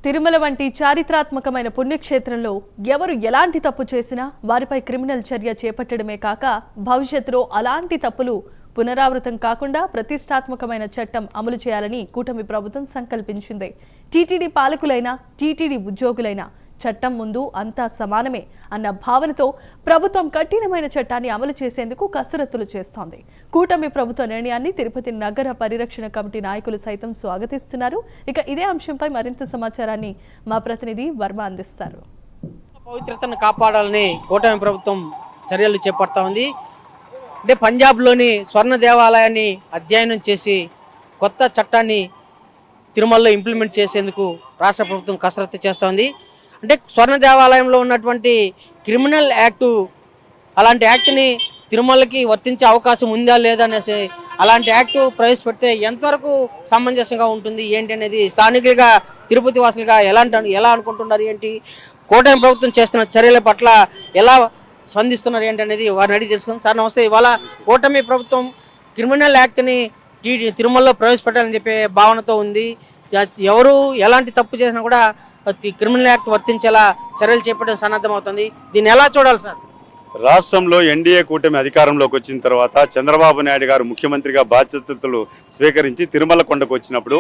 తిరుమల వంటి చారిత్రాత్మకమైన పుణ్యక్షేత్రంలో ఎవరు ఎలాంటి తప్పు చేసినా వారిపై క్రిమినల్ చర్య చేపట్టడమే కాక భవిష్యత్తులో అలాంటి తప్పులు పునరావృతం కాకుండా ప్రతిష్టాత్మకమైన చట్టం అమలు చేయాలని కూటమి ప్రభుత్వం సంకల్పించింది. టీటీడీ పాలకులైనా టీటీడీ ఉద్యోగులైనా చట్టం ముందు అంతా సమానమే అన్న భావనతో ప్రభుత్వం కఠినమైన చట్టాన్ని అమలు చేసేందుకు కసరత్తులు చేస్తోంది. కూటమి ప్రభుత్వ నిర్ణయాన్ని తిరుపతి నగర పరిరక్షణ కమిటీ నాయకులు సైతం స్వాగతిస్తున్నారు. ఇక ఇదే అంశంపై మరింత సమాచారాన్ని మా ప్రతినిధి వర్మ అందిస్తారు. పవిత్రతను కాపాడాలని కూటమి ప్రభుత్వం చర్యలు చేపడతా ఉంది. అంటే పంజాబ్లోని స్వర్ణ దేవాలయాన్ని అధ్యయనం చేసి కొత్త చట్టాన్ని తిరుమలలో ఇంప్లిమెంట్ చేసేందుకు రాష్ట్ర ప్రభుత్వం కసరత్తు చేస్తోంది. అంటే స్వర్ణ దేవాలయంలో ఉన్నటువంటి క్రిమినల్ యాక్టు, అలాంటి యాక్ట్ని తిరుమలకి వర్తించే అవకాశం ఉందా లేదా అనేసి అలాంటి యాక్టు ప్రవేశపెడితే ఎంతవరకు సమంజసంగా ఉంటుంది ఏంటి అనేది స్థానికులుగా తిరుపతి వాసులుగా ఎలా అనుకుంటున్నారు, ఏంటి కూటమి ప్రభుత్వం చేస్తున్న చర్యల పట్ల ఎలా స్పందిస్తున్నారు ఏంటి అనేది వారిని అడిగి తెలుసుకుందాం. సార్ నమస్తే. ఇవాళ కూటమి ప్రభుత్వం క్రిమినల్ యాక్ట్ని తిరుమలలో ప్రవేశపెట్టాలని చెప్పే భావనతో ఉంది. ఎవరు ఎలాంటి తప్పు చేసినా కూడా క్రిమినల్ యాక్ట్ వర్తించేలా చర్యలు చేపట్టడం సన్నద్ధమవుతుంది. దీన్ని ఎలా చూడాలి సార్? రాష్ట్రంలో ఎన్డీఏ కూటమి అధికారంలోకి వచ్చిన తర్వాత చంద్రబాబు నాయుడు గారు ముఖ్యమంత్రిగా బాధ్యతలు స్వీకరించి తిరుమల కొండకు వచ్చినప్పుడు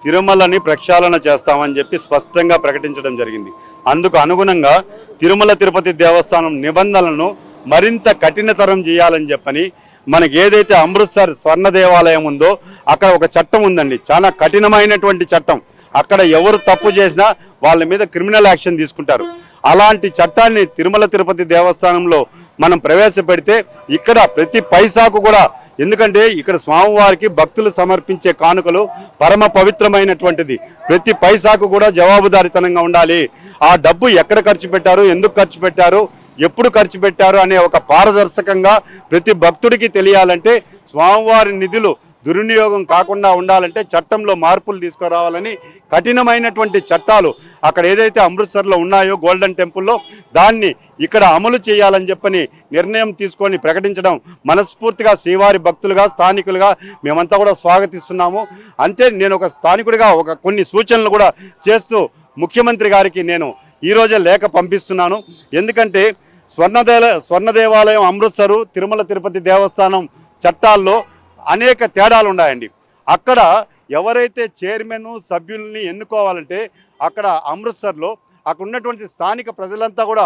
తిరుమలని ప్రక్షాళన చేస్తామని చెప్పి స్పష్టంగా ప్రకటించడం జరిగింది. అందుకు అనుగుణంగా తిరుమల తిరుపతి దేవస్థానం నిబంధనలను మరింత కఠినతరం చేయాలని చెప్పని మనకి ఏదైతే అమృత్సర్ స్వర్ణ దేవాలయం ఉందో అక్కడ ఒక చట్టం ఉందండి, చాలా కఠినమైనటువంటి చట్టం. అక్కడ ఎవరు తప్పు చేసినా వాళ్ళ మీద క్రిమినల్ యాక్షన్ తీసుకుంటారు. అలాంటి చట్టాన్ని తిరుమల తిరుపతి దేవస్థానంలో మనం ప్రవేశపెడితే ఇక్కడ ప్రతి పైసాకు కూడా, ఎందుకంటే ఇక్కడ స్వామివారికి భక్తులు సమర్పించే కానుకలు పరమ పవిత్రమైనటువంటిది, ప్రతి పైసాకు కూడా జవాబుదారీతనంగా ఉండాలి. ఆ డబ్బు ఎక్కడ ఖర్చు పెట్టారు, ఎందుకు ఖర్చు పెట్టారు, ఎప్పుడు ఖర్చు పెట్టారు అనే ఒక పారదర్శకంగా ప్రతి భక్తుడికి తెలియాలంటే, స్వామివారి నిధులు దుర్వినియోగం కాకుండా ఉండాలంటే చట్టంలో మార్పులు తీసుకురావాలని కఠినమైనటువంటి చట్టాలు అక్కడ ఏదైతే అమృత్సర్లో ఉన్నాయో గోల్డెన్ టెంపుల్లో దాన్ని ఇక్కడ అమలు చేయాలని చెప్పని నిర్ణయం తీసుకొని ప్రకటించడం మనస్ఫూర్తిగా శ్రీవారి భక్తులుగా స్థానికులుగా మేమంతా కూడా స్వాగతిస్తున్నాము. అంతే నేను ఒక స్థానికుడిగా కొన్ని సూచనలు కూడా చేస్తూ ముఖ్యమంత్రి గారికి నేను ఈరోజే లేఖ పంపిస్తున్నాను. ఎందుకంటే స్వర్ణ దేవాలయం అమృత్సరు తిరుమల తిరుపతి దేవస్థానం చట్టాల్లో అనేక తేడాలు ఉన్నాయండి. అక్కడ ఎవరైతే చైర్మన్ సభ్యుల్ని ఎన్నుకోవాలంటే అక్కడ అమృత్సర్లో అక్కడ ఉన్నటువంటి స్థానిక ప్రజలంతా కూడా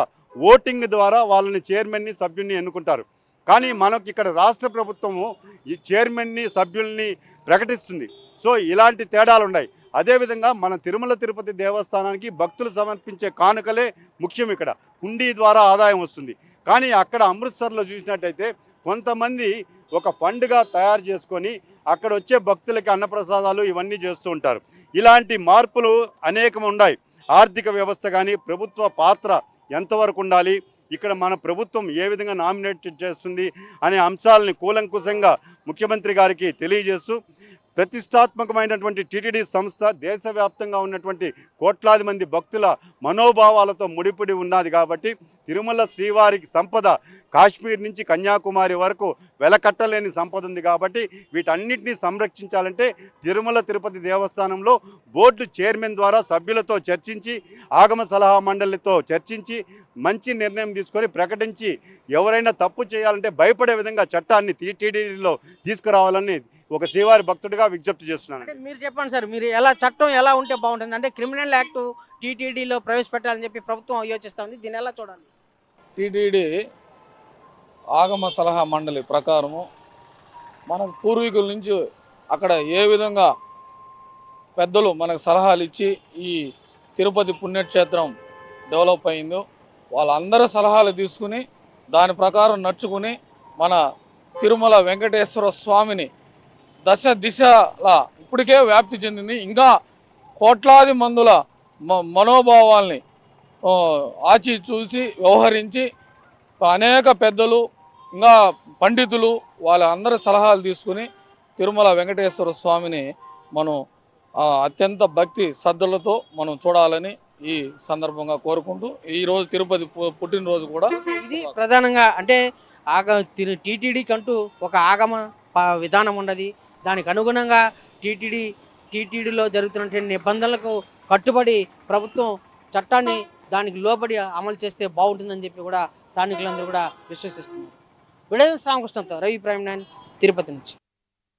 ఓటింగ్ ద్వారా వాళ్ళని చైర్మన్ని సభ్యుల్ని ఎన్నుకుంటారు. కానీ మనకి ఇక్కడ రాష్ట్ర ప్రభుత్వము ఈ చైర్మన్ని సభ్యుల్ని ప్రకటిస్తుంది. సో ఇలాంటి తేడాలు ఉన్నాయి. అదేవిధంగా మన తిరుమల తిరుపతి దేవస్థానానికి భక్తులు సమర్పించే కానుకలే ముఖ్యం. ఇక్కడ హుండీ ద్వారా ఆదాయం వస్తుంది. కానీ అక్కడ అమృత్సర్లో చూసినట్టయితే కొంతమంది ఒక ఫండ్గా తయారు చేసుకొని అక్కడ వచ్చే భక్తులకి అన్నప్రసాదాలు ఇవన్నీ చేస్తూ ఉంటారు. ఇలాంటి మార్పులు అనేకం ఉన్నాయి. ఆర్థిక వ్యవస్థ కానీ ప్రభుత్వ పాత్ర ఎంతవరకు ఉండాలి, ఇక్కడ మన ప్రభుత్వం ఏ విధంగా నామినేట్ చేస్తుంది అనే అంశాలని కూలంకుశంగా ముఖ్యమంత్రి గారికి తెలియజేస్తూ ప్రతిష్టాత్మకమైనటువంటి టీటీడీ సంస్థ దేశవ్యాప్తంగా ఉన్నటువంటి కోట్లాది మంది భక్తుల మనోభావాలతో ముడిపడి ఉన్నది. కాబట్టి తిరుమల శ్రీవారికి సంపద కాశ్మీర్ నుంచి కన్యాకుమారి వరకు వెలకట్టలేని సంపద ఉంది. కాబట్టి వీటన్నిటినీ సంరక్షించాలంటే తిరుమల తిరుపతి దేవస్థానంలో బోర్డు చైర్మన్ ద్వారా సభ్యులతో చర్చించి ఆగమ సలహా మండలితో చర్చించి మంచి నిర్ణయం తీసుకొని ప్రకటించి ఎవరైనా తప్పు చేయాలంటే భయపడే విధంగా చట్టాన్ని టీటీడీలో తీసుకురావాలని ఒక శ్రీవారి భక్తుడిగా విజ్ఞప్తి చేస్తున్నాను. మీరు చెప్పండి సార్, మీరు చట్టం ఎలా ఉంటే బాగుంటుంది? అంటే క్రిమినల్ యాక్ట్ టీటీడీలో ప్రవేశపెట్టాలని చెప్పి ప్రభుత్వం యోచిస్తుంది. దీన్ని ఎలా చూడాలి? టీటీడీ ఆగమ సలహా మండలి ప్రకారము మనకు పూర్వీకుల నుంచి అక్కడ ఏ విధంగా పెద్దలు మనకు సలహాలు ఇచ్చి ఈ తిరుపతి పుణ్యక్షేత్రం డెవలప్ అయిందో వాళ్ళందరూ సలహాలు తీసుకుని దాని ప్రకారం నడుచుకుని మన తిరుమల వెంకటేశ్వర స్వామిని దశ దిశలా ఇప్పటికే వ్యాప్తి చెందింది. ఇంకా కోట్లాది మందుల మనోభావాల్ని ఆచి చూసి వ్యవహరించి అనేక పెద్దలు ఇంకా పండితులు వాళ్ళందరి సలహాలు తీసుకుని తిరుమల వెంకటేశ్వర స్వామిని మనం అత్యంత భక్తి శ్రద్ధలతో మనం చూడాలని ఈ సందర్భంగా కోరుకుంటూ ఈరోజు తిరుపతి పుట్టినరోజు కూడా ఇది ప్రధానంగా అంటే టీటీడీకి అంటూ ఒక ఆగమ విధానం ఉన్నది. దానికి అనుగుణంగా టీటీడీలో జరుగుతున్నటువంటి నిబంధనలకు కట్టుబడి ప్రభుత్వం చట్టాన్ని దానికి లోబడి అమలు చేస్తే బాగుంటుందని చెప్పి కూడా స్థానికులందరూ కూడా విశ్వసిస్తున్నారు. విడదల రామకృష్ణతో రవి ప్రైమ్ 9 తిరుపతి నుంచి.